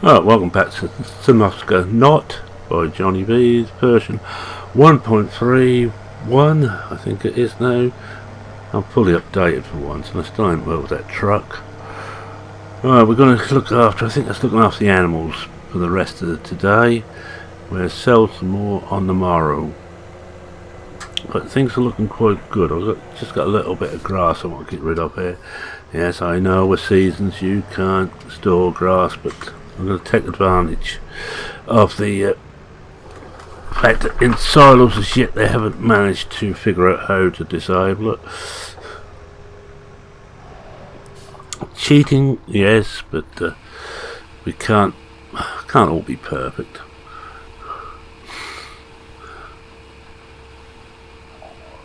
Alright, welcome back to Sosnovka NOT by Johnny Vee, version 1.31, I think it is now. I'm fully updated for once, and I still ain't well with that truck. Alright, we're going to look after, I think that's looking after the animals for the rest of today. We'll sell some more on the morrow. But things are looking quite good. I've just got a little bit of grass I want to get rid of here. Yes, I know with seasons you can't store grass, but I'm going to take advantage of the fact that in silos as yet they haven't managed to figure out how to disable it. Cheating, yes, but we can't all be perfect.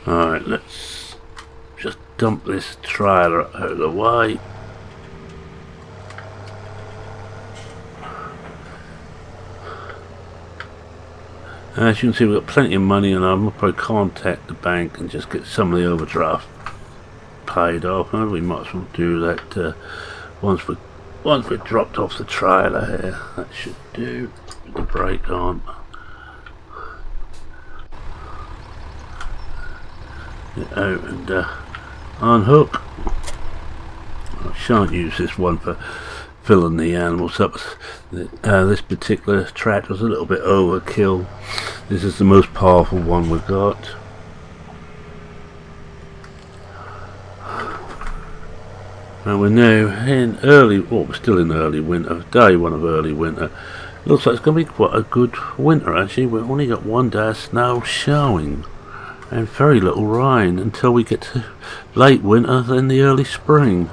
Alright, let's just dump this trailer out of the way. As you can see, we've got plenty of money, and I'm going to probably contact the bank and just get some of the overdraft paid off. And we might as well do that once we're dropped off the trailer here. That should do. With the brake on. Get out and unhook. I shan't use this one for filling the animals up. This particular tractor's a little bit overkill. This is the most powerful one we've got. And we're now in early, well, we're still in early winter, day one of early winter. Looks like it's going to be quite a good winter actually. We've only got one day of snow showing and very little rain until we get to late winter, then the early spring.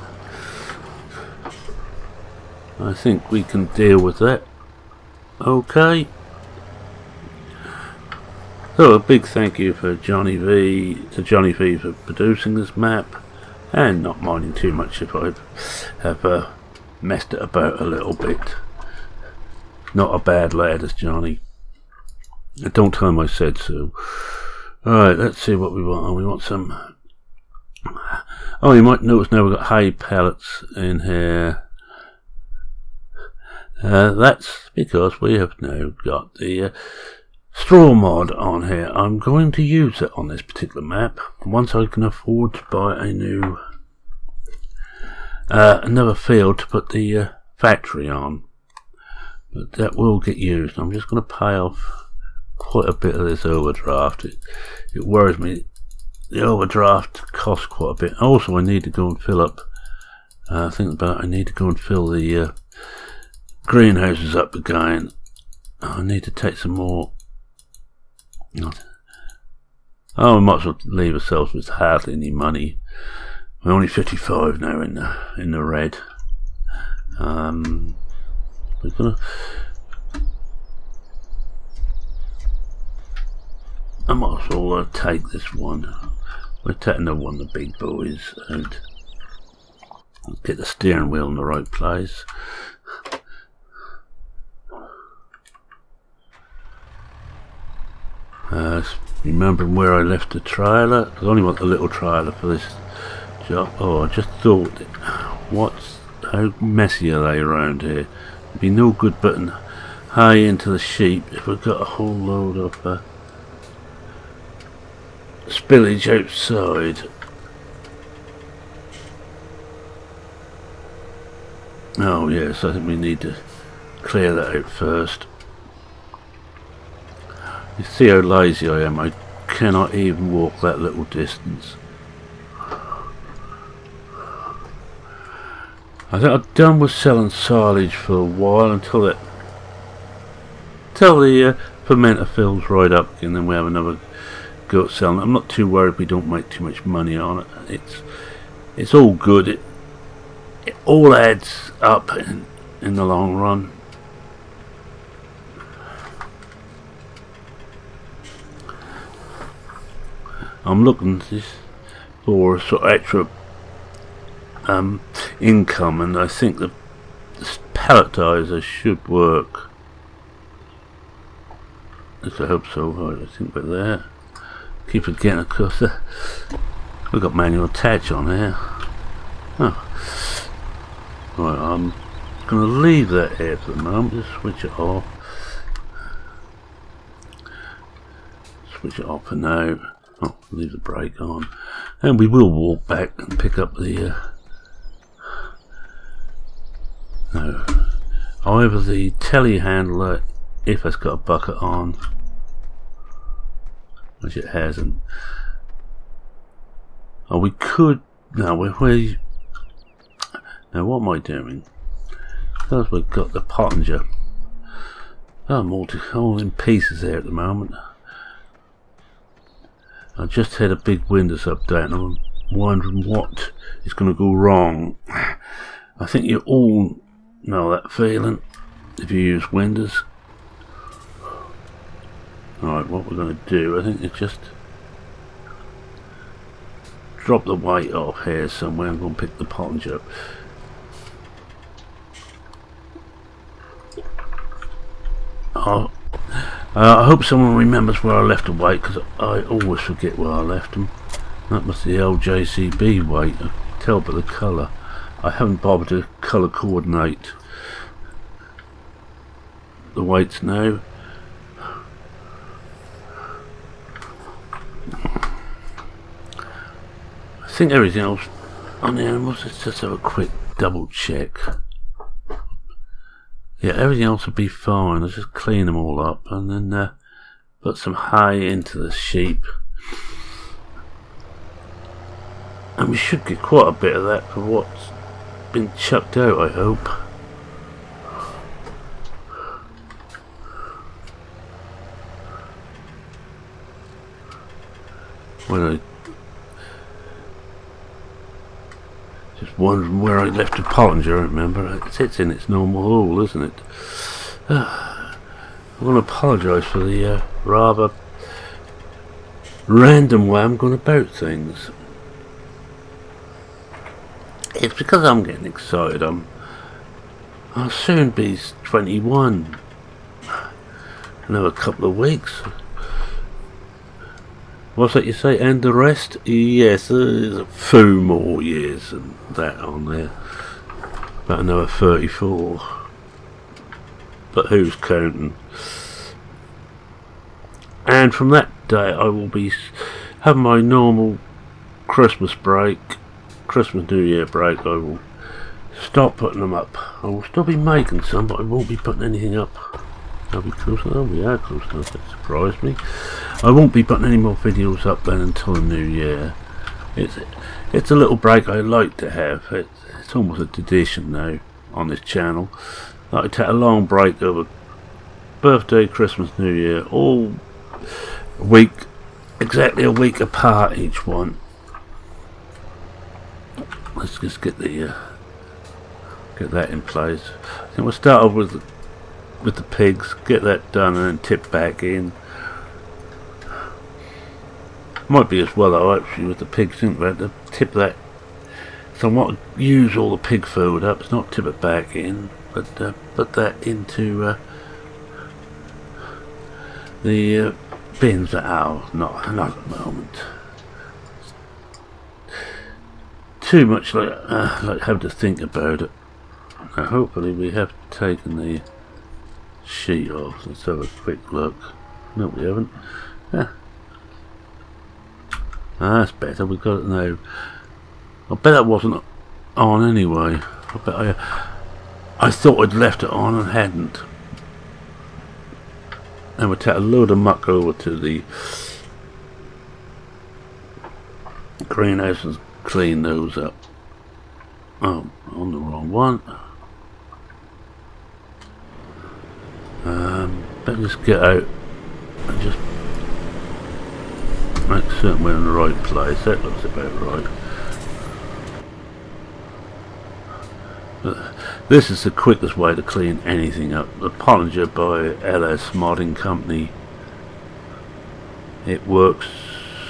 I think we can deal with that. Okay. So a big thank you for Johnny Vee for producing this map, and not minding too much if I have messed it about a little bit. Not a bad lad as Johnny. Don't tell him I said so. Alright, let's see what we want. We want some... Oh, you might notice now we've got hay pellets in here. That's because we have now got the straw mod on here. I'm going to use it on this particular map once I can afford to buy a new another field to put the factory on. But that will get used. I'm just going to pay off quite a bit of this overdraft. It worries me. The overdraft costs quite a bit. Also, I need to go and fill up. I need to go and fill the greenhouses up again. I need to take some more. Oh, we might as well leave ourselves with hardly any money. We're only 55 now in the red. We're gonna. I might as well take this one. We're taking the one of the big boys and get the steering wheel in the right place. Remembering where I left the trailer. I only want the little trailer for this job. Oh, I just thought, how messy are they around here? It'd be no good putting hay into the sheep if we've got a whole load of spillage outside. Oh yes, I think we need to clear that out first. You see how lazy I am. I cannot even walk that little distance. I think I'm done with selling silage for a while until the fermenter fills right up again, then we have another go at selling. I'm not too worried if we don't make too much money on it. It's all good. It all adds up in the long run. I'm looking for sort of extra income, and I think the palletizer should work. At least I hope so. I think we're there. Keep forgetting, of course, we've got manual attach on here. Oh. Right, I'm going to leave that here for the moment. Just switch it off. Switch it off for now. Oh, leave the brake on. And we will walk back and pick up the... no. However, the telehandler, if it's got a bucket on, which it hasn't. Oh, we could... no, now what am I doing? Because we've got the Pottinger. Oh, I'm all in pieces there at the moment. I just had a big Windows update and I'm wondering what is going to go wrong. I think you all know that feeling if you use Windows. Alright, what we're going to do, I think it's just drop the weight off here somewhere. I'm going to pick the Pottinger up. I hope someone remembers where I left the weight, because I always forget where I left them. That must be the old JCB weight. I can tell by the colour. I haven't bothered to colour coordinate the weights now. I think everything else on the animals, let's just have a quick double check. Yeah, everything else will be fine. I'll just clean them all up and then put some hay into the sheep. And we should get quite a bit of that for what's been chucked out, I hope. When I just wondering where I left the Pottinger, I remember. It sits in its normal hole, isn't it? I want to apologise for the rather random way I'm going about things. It's because I'm getting excited. I'll soon be 21. Another couple of weeks. What's that you say? And the rest? Yes, there's a few more years and that on there. About another 34. But who's counting? And from that day I will be having my normal Christmas break, Christmas New Year break. I will stop putting them up. I will still be making some, but I won't be putting anything up. Are we close enough? We are close enough. That surprised me. I won't be putting any more videos up then until the new year. It's a little break I like to have. It's almost a tradition now on this channel. I take a long break over birthday, Christmas, New Year, all a week, exactly a week apart each one. Let's just get the get that in place. I think we'll start off with the pigs, get that done and then tip back in. Might be as well though actually with the pigs, think about to tip that. So I want to use all the pig food up, it's not tip it back in, but put that into the bins that are not at the moment. Too much like have to think about it. Now hopefully we have taken the sheet off. Let's have a quick look. No, we haven't. Yeah. That's better. We've got it now. I bet that wasn't on anyway. I bet I thought I'd left it on and hadn't. And we'll take a load of muck over to the greenhouse and clean those up. Oh, on the wrong one. Better just get out and just make certain we're in the right place. That looks about right. This is the quickest way to clean anything up. The Pottinger by LS Modding Company. It works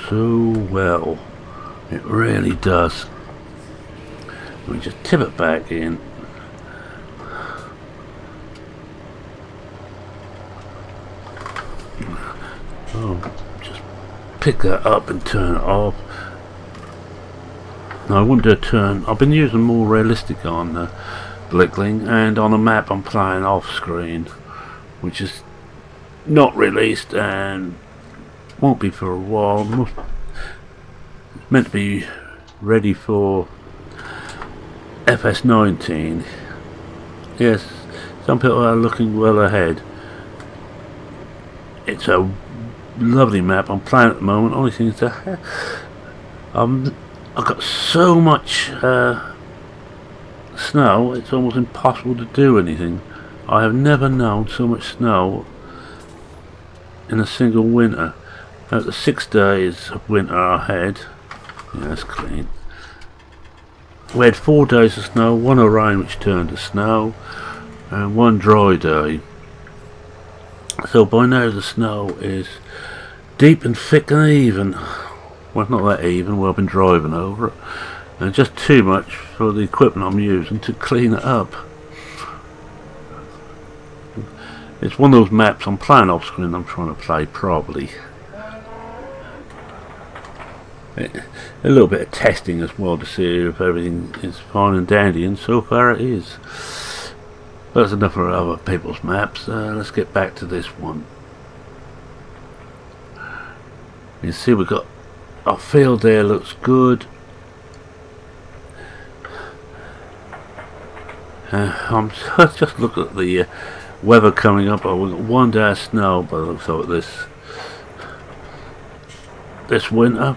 so well. It really does. We just tip it back in. Oh, just pick that up and turn it off. No, I wouldn't do a turn. I've been using more realistic on, but Blickling, and on a map I'm playing off screen, which is not released and won't be for a while. It's meant to be ready for FS19. Yes, some people are looking well ahead. It's a lovely map. I'm playing at the moment. Only thing is that I've got so much snow, it's almost impossible to do anything. I have never known so much snow in a single winter. The 6 days of winter I had, yeah, that's clean. We had 4 days of snow, 1 of rain which turned to snow, and 1 dry day. So by now the snow is deep and thick and even. Well, not that even, well, I've been driving over it. And just too much for the equipment I'm using to clean it up. It's one of those maps I'm playing off screen, I'm trying to play properly. A little bit of testing as well to see if everything is fine and dandy, and so far it is. But that's enough for other people's maps. Let's get back to this one. You see we've got our field there, looks good. I'm just looking at the weather coming up. We've got 1 day of snow by the looks of it this winter.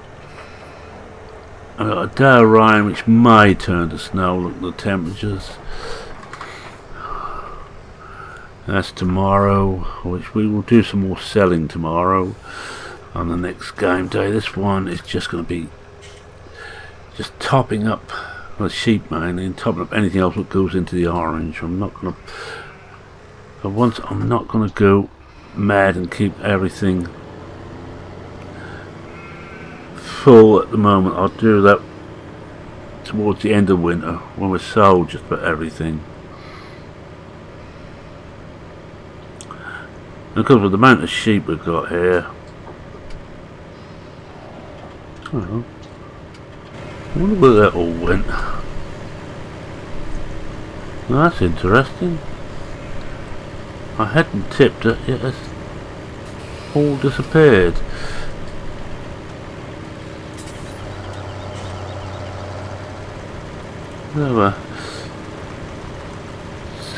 I've got a day of rain which may turn to snow. Look at the temperatures. That's tomorrow, which we will do some more selling tomorrow on the next game day. This one is just going to be just topping up the sheep mainly and topping up anything else that goes into the orange. I'm not going to, for once I'm not going to go mad and keep everything full at the moment. I'll do that towards the end of winter when we're sold just about everything. Because of the amount of sheep we've got here, I wonder where that all went. Well, that's interesting. I hadn't tipped it, yet it's all disappeared.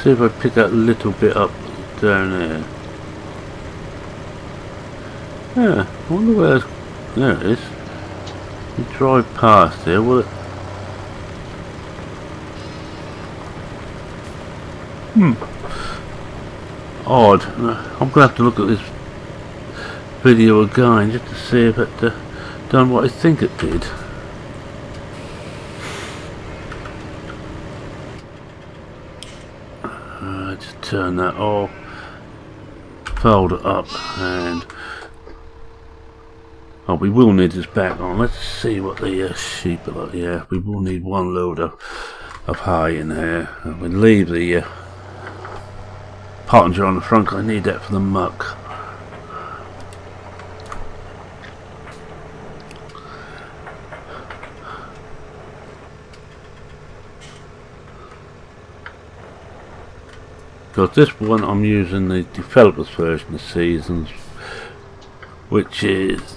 See if I pick that little bit up down there. Yeah, I wonder where. There it is. You drive past there, will it? Odd. I'm gonna have to look at this video again just to see if it done what I think it did. Just turn that off, fold it up, and oh, we will need this back on. Let's see what the sheep are like. Yeah, we will need 1 load of hay in there. And we'll leave the pottinger on the front. I need that for the muck. Because this one I'm using the developer's version of Seasons, which is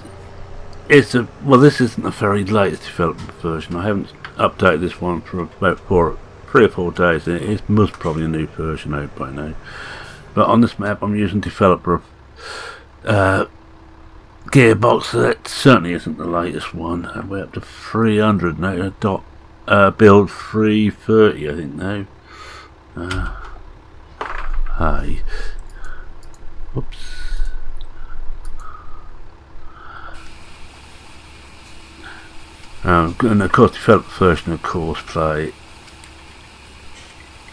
well, this isn't the very latest development version. I haven't updated this one for about 3 or 4 days. It is most probably a new version out by now. But on this map I'm using developer gearbox, so that certainly isn't the latest one. And we're up to 300 now. Build 330 I think now. Hey. Whoops. And of course, developed version of course play.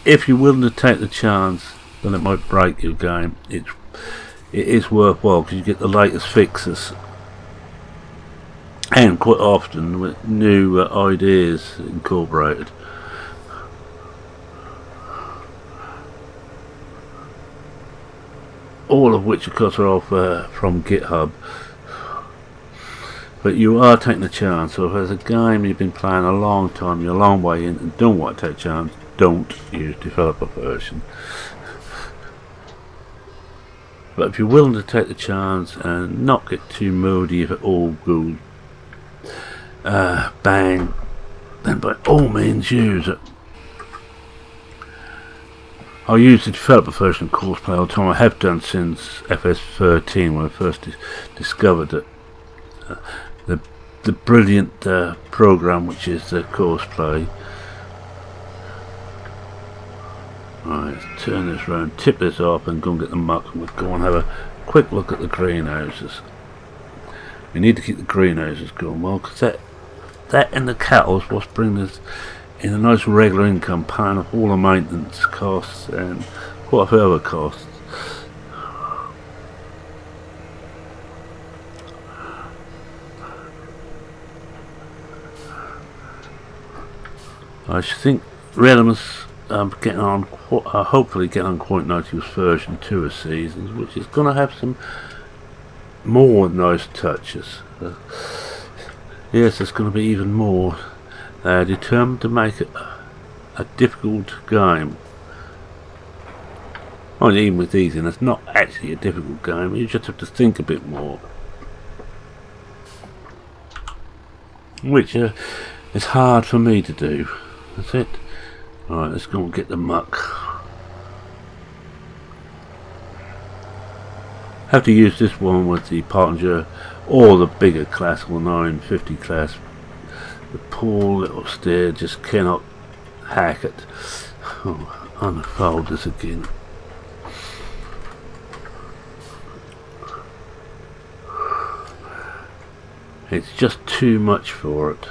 If you're willing to take the chance, then it might break your game. It is worthwhile because you get the latest fixes, and quite often with new ideas incorporated. All of which of course are off from GitHub. But you are taking a chance. So if there's a game you've been playing a long time, you're a long way in and don't want to take a chance, don't use developer version. But if you're willing to take the chance and not get too moody if it all goes bang, then by all means use it. I use the developer version of Courseplay all the time. I have done since FS13 when I first discovered it. The brilliant program which is the Courseplay. Right, let's turn this round, tip this up and go and get the muck, and we'll go and have a quick look at the greenhouses. We need to keep the greenhouses going well, because that and the cattle is what's bringing us in a nice regular income, paying off all the maintenance costs and quite a few other costs. I think Realismus getting on, hopefully getting on quite nicely with version 2 of Seasons, which is going to have some more nice touches. Yes, it's going to be even more. They're determined to make it a difficult game. Well, even with these, and it's not actually a difficult game. You just have to think a bit more, which is hard for me to do. That's it. Alright, let's go and get the muck. Have to use this one with the Pottinger or the bigger class, or 950 class. The poor little steer just cannot hack it. Oh, unfold this again. It's just too much for it.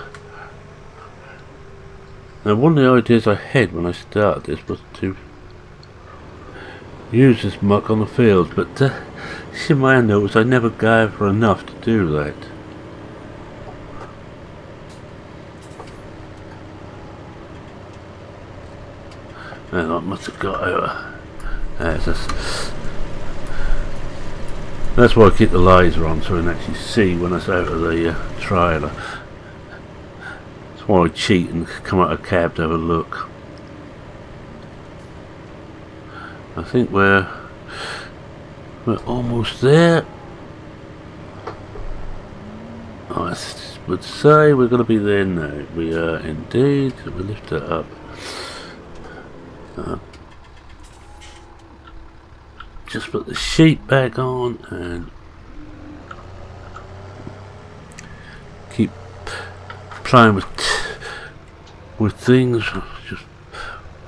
Now, one of the ideas I had when I started this was to use this muck on the fields, but you may notice I never gather enough to do that. And I must have got over. That's why I keep the laser on, so I can actually see when it's out of the trailer. That's why I cheat and come out of a cab to have a look. I think we're almost there. I would say we're going to be there now. We are indeed. We lift it up. Just put the sheet back on and keep playing with things. Just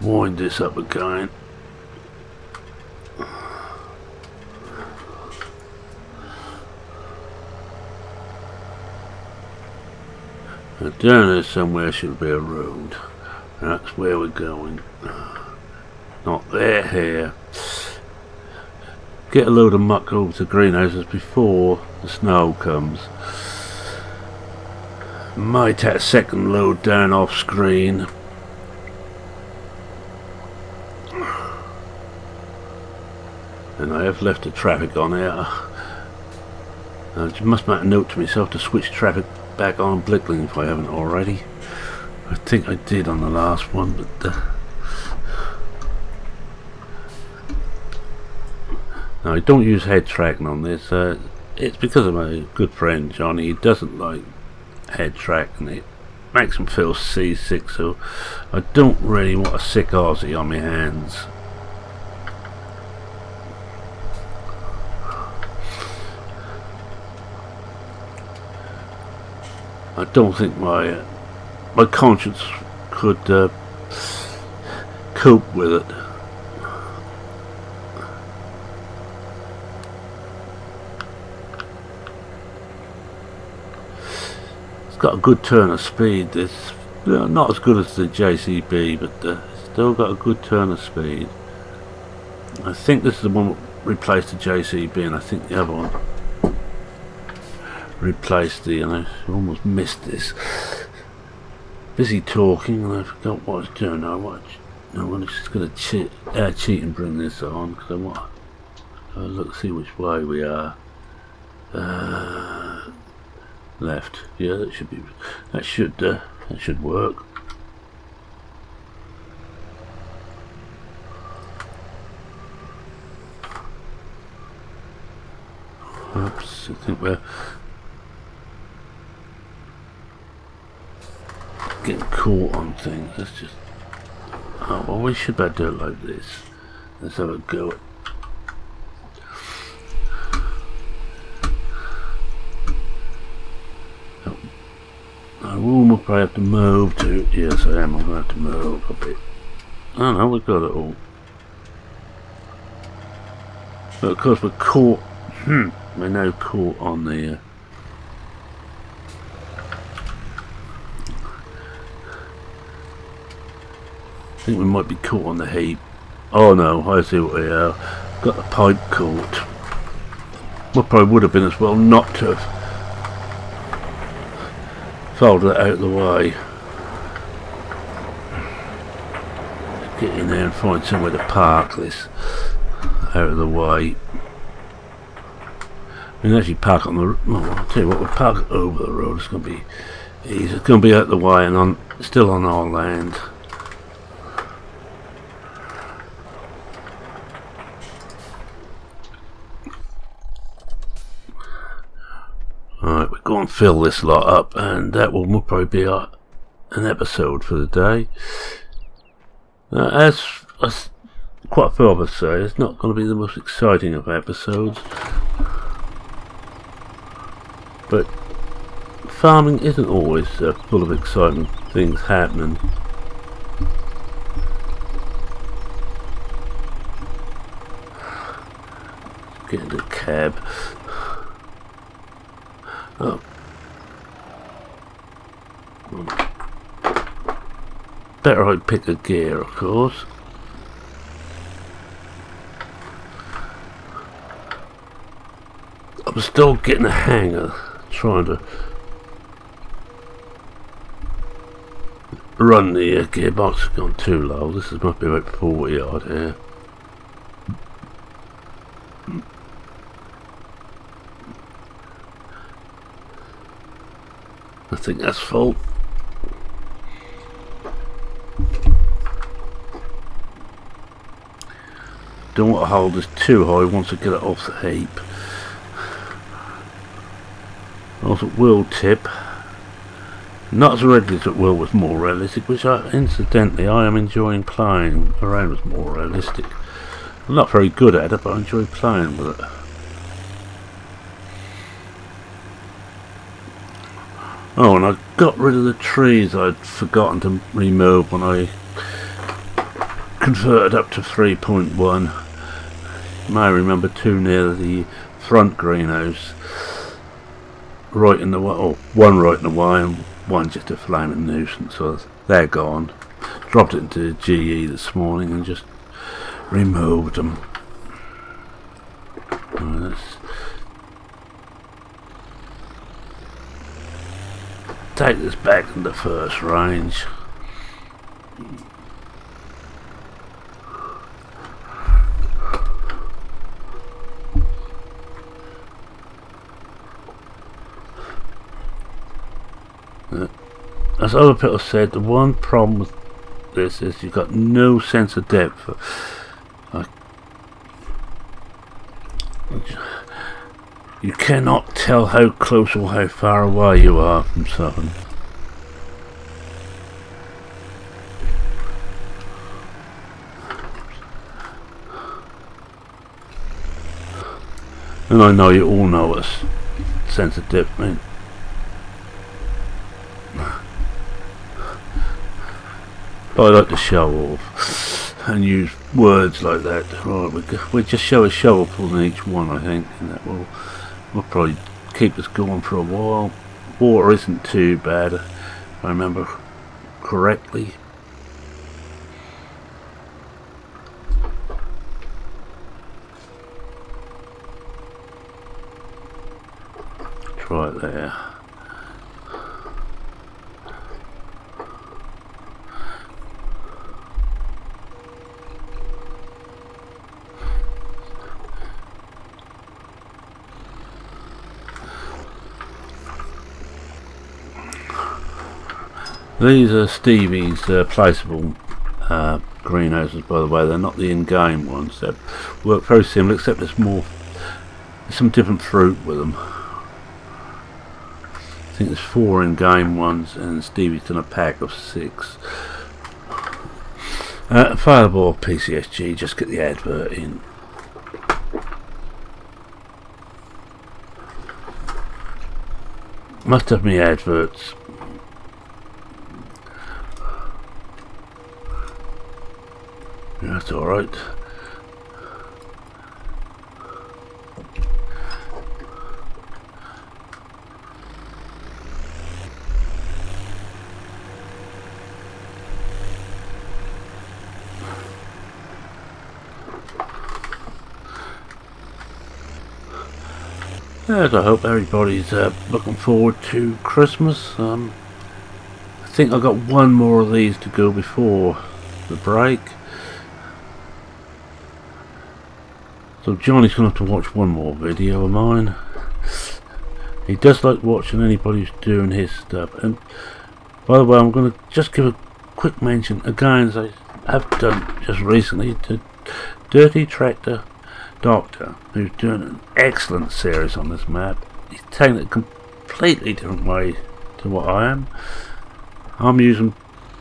wind this up again. And down there somewhere should be a road. That's where we're going. Not there, here. Get a load of muck over to greenhouses before the snow comes. Might take a second load down off screen. And I have left the traffic on here. I just must make a note to myself to switch traffic back on Blickling if I haven't already. I think I did on the last one, but now, I don't use head tracking on this. It's because of my good friend Johnny. He doesn't like head tracking. It makes him feel seasick, so I don't really want a sick Aussie on my hands. I don't think my conscience could cope with it. Got a good turn of speed. It's not as good as the JCB, but still got a good turn of speed. I think this is the one that replaced the JCB, and I think the other one replaced the, and I almost missed this. Busy talking and I forgot what I was doing. I'm just going to cheat and bring this on, because I want to look, see which way we are. Left. Yeah, that should work. Oops, I think we're getting caught on things. Let's just... Oh, well, we should better do it like this. Let's have a go. I will probably have to move to... Yes, I am. I'm going to have to move a bit. Oh no, we've got it all. But of course we're caught... we're now caught on the... I think we might be caught on the heap. Oh no, I see what we are. Got the pipe caught. Well, probably would have been as well not to have folded it out of the way. Get in there and find somewhere to park this out of the way. We can actually park on the... Oh, I'll tell you what, we'll park over the road. It's going to be easy. It's going to be out of the way and on, still on our land. Alright, we'll go and fill this lot up, and that will probably be an episode for the day. As quite a few of us say, it's not going to be the most exciting of episodes, but farming isn't always full of exciting things happening. Get into the cab. Oh. Better I pick a gear, of course. I'm still getting a hang of trying to run the gearbox. Has gone too low. This is might be about 40 odd here. I think that's full. Don't want to hold this too high once I get it off the heap. Also, will tip. Not as readily as it will was more realistic, which incidentally I am enjoying playing around with more realistic. I'm not very good at it, but I enjoy playing with it. Oh, and I got rid of the trees I'd forgotten to remove when I converted up to 3.1. You may remember two near the front greenhouse, right in the way, or one right in the way and one just a flaming nuisance, so they're gone. Dropped it into GE this morning and just removed them. Let's take this back into first range. As other people said, the one problem with this is you've got no sense of depth. You cannot tell how close or how far away you are from something. And I know you all know what sense of depth means. But I like to show off and use words like that. Right, we just show a shovelful in each one, I think, and that will probably keep us going for a while. Water isn't too bad, if I remember correctly. Try it there. These are Stevie's placeable greenhouses, by the way. They're not the in-game ones. They work very similar, except it's more some different fruit with them. I think there's 4 in-game ones, and Stevie's done a pack of 6. Fireball PCSG, just get the advert in. Must have me adverts. Yeah, that's alright. Yes, I hope everybody's looking forward to Christmas. I think I've got one more of these to go before the break. So Johnny's going to have to watch one more video of mine. He does like watching anybody who's doing his stuff. And by the way, I'm going to just give a quick mention again, as I have done just recently, to Dirty Tractor Doctor, who's doing an excellent series on this map. He's taking it a completely different way to what I am. I'm using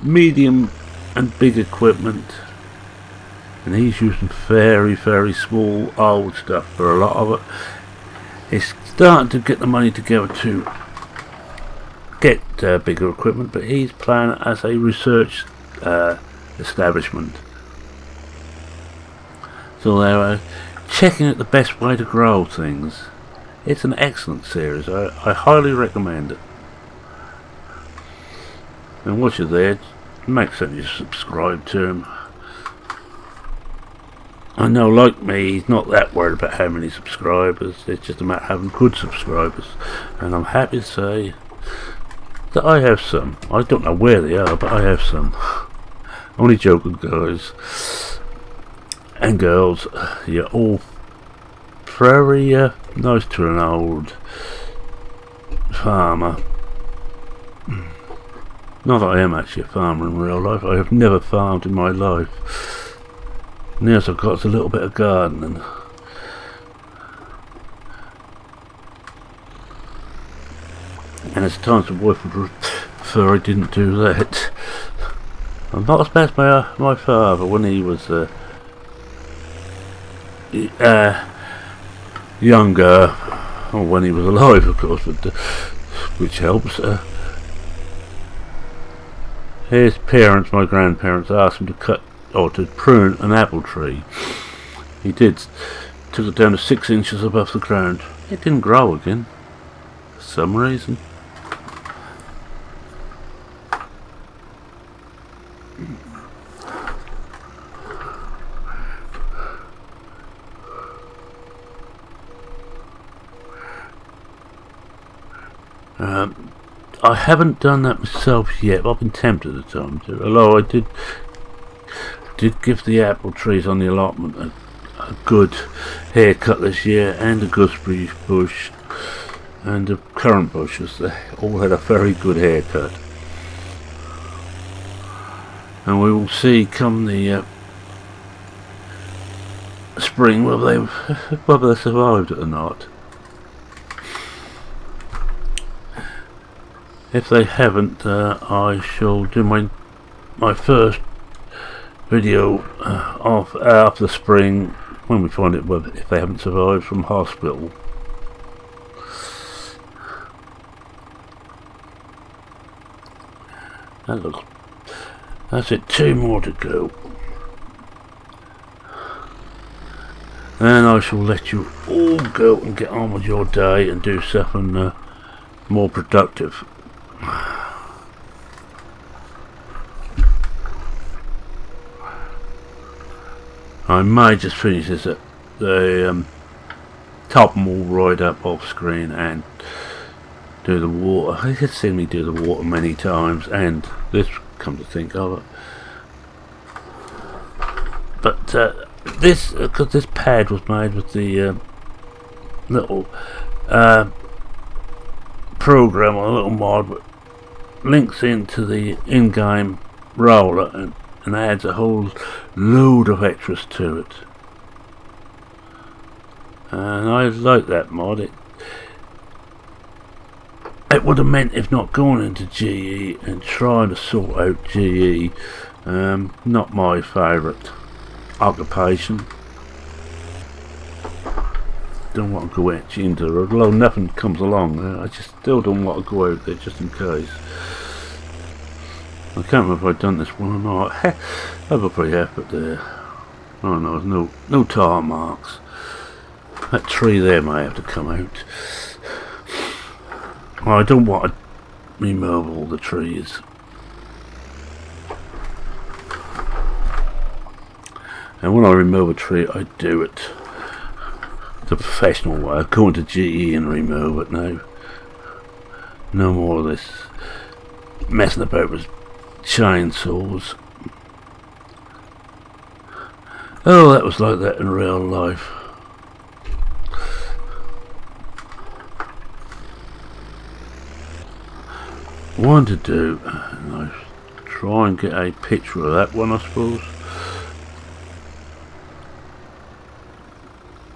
medium and big equipment, and he's using very, very small old stuff for a lot of it. He's starting to get the money together to get bigger equipment, but he's playing it as a research establishment. So they're checking out the best way to grow things. It's an excellent series. I highly recommend it. And once you're there, make sure you subscribe to him. I know, like me, he's not that worried about how many subscribers. It's just a matter of having good subscribers. And I'm happy to say that I have some. I don't know where they are, but I have some. Only joking, guys and girls. You're all very nice to an old farmer. Not that I am actually a farmer in real life. I have never farmed in my life. And yes, I've got a little bit of gardening. And it's times the wife would prefer I didn't do that. I'm not as bad as my father when he was younger, or when he was alive, of course, but, which helps. His parents, my grandparents, asked him to cut or to prune an apple tree. He did. Took it down to 6 inches above the ground. It didn't grow again, for some reason. I haven't done that myself yet, but I've been tempted at times to. Although I did give the apple trees on the allotment a good haircut this year, and the gooseberry bush and the currant bushes. They all had a very good haircut. And we will see come the spring whether they survived it or not. If they haven't, I shall do my first video after the spring, when we find it, if they haven't survived from hospital. That's it, 2 more to go. And I shall let you all go and get on with your day and do something more productive. I may just finish this at the top and all right up off screen and do the water. I have seen me do the water many times, and this, come to think of it. But this, because this pad was made with the little program or a little mod that links into the in-game roller and adds a whole load of extras to it. and I like that mod. It would have meant if not going into GE and trying to sort out GE. Not my favourite occupation. Don't want to go actually into it, although nothing comes along. I just still don't want to go out there just in case. I can't remember if I've done this one or not. I probably have, but oh no, there's no tar marks. That tree there may have to come out. Well, I don't want to remove all the trees. And when I remove a tree, I do it the professional way. I go into GE and remove it now. No more of this messing about with chainsaws. Oh, that was like that in real life. One to do, and I try and get a picture of that one, I suppose.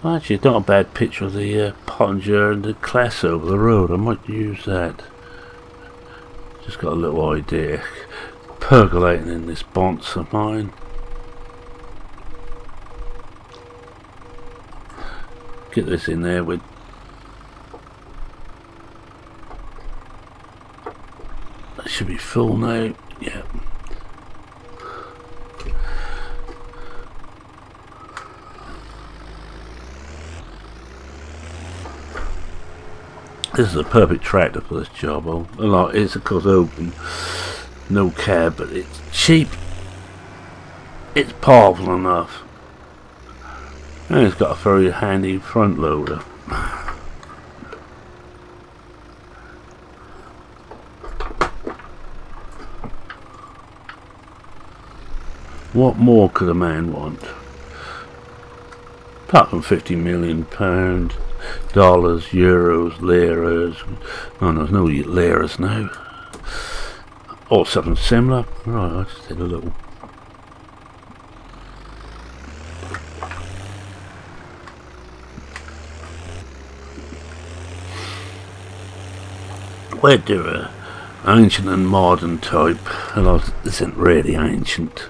Actually, it's not a bad picture of the Pottinger and the class over the road. I might use that. Just got a little idea percolating in this bonce of mine. Get this in there with that should be full now. Yeah. This is a perfect tractor for this job. It's of course open, no cab, but it's cheap. It's powerful enough, and it's got a very handy front loader. What more could a man want? Apart from £50 million. Dollars, euros, liras. Oh, there's no liras now. Or something similar. Right, I just did a little. We'll do a ancient and modern type. Although this isn't really ancient.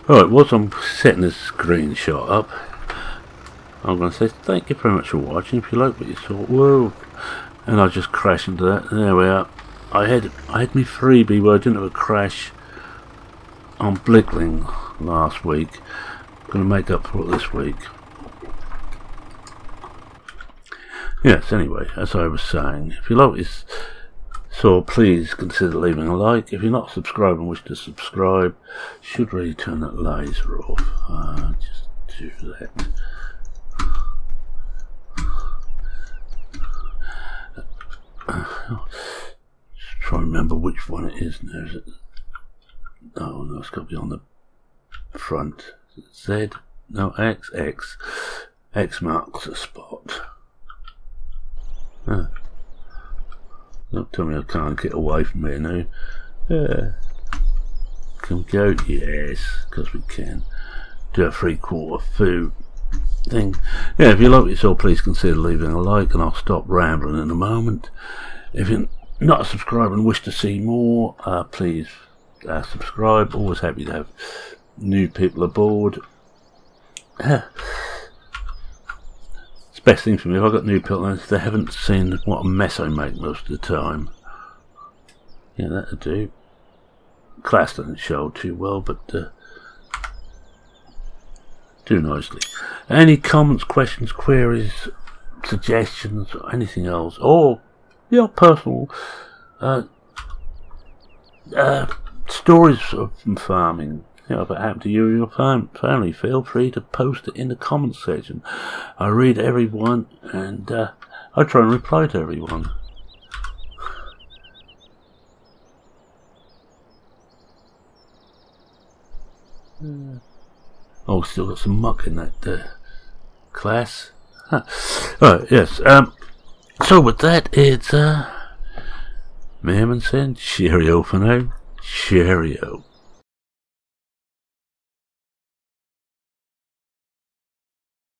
Right, whilst I'm setting this screenshot up, I'm going to say thank you very much for watching. If you like what you saw, whoa, and I just crashed into that. There we are. I had me freebie where I didn't have a crash on Blickling last week. I'm going to make up for it this week. Yes, anyway, as I was saying, if you like what you saw, please consider leaving a like. If you're not subscribed and wish to subscribe, should really turn that laser off. Just do that. Just try and remember which one it is now. Is it? Oh no, it's got to be on the front. Is it Z? No, X. X marks the spot. Don't tell me I can't get away from here now. Yeah. Can we go? Yes, because we can. Do a 3/4 food thing. Yeah, if you like what you saw, please consider leaving a like, and I'll stop rambling in a moment. If you're not a subscriber and wish to see more, please subscribe. Always happy to have new people aboard. It's the best thing for me. If I've got new people and they haven't seen what a mess I make most of the time. Yeah, that'll do. Class doesn't show too well, but do nicely. Any comments, questions, queries, suggestions, or anything else, or your personal stories from farming, if it happened to you or your family, feel free to post it in the comments section. I read everyone, and I try and reply to everyone. Oh, still got some muck in that class. Right, yes. So with that, it's Mehrman saying cheerio for now. Cheerio.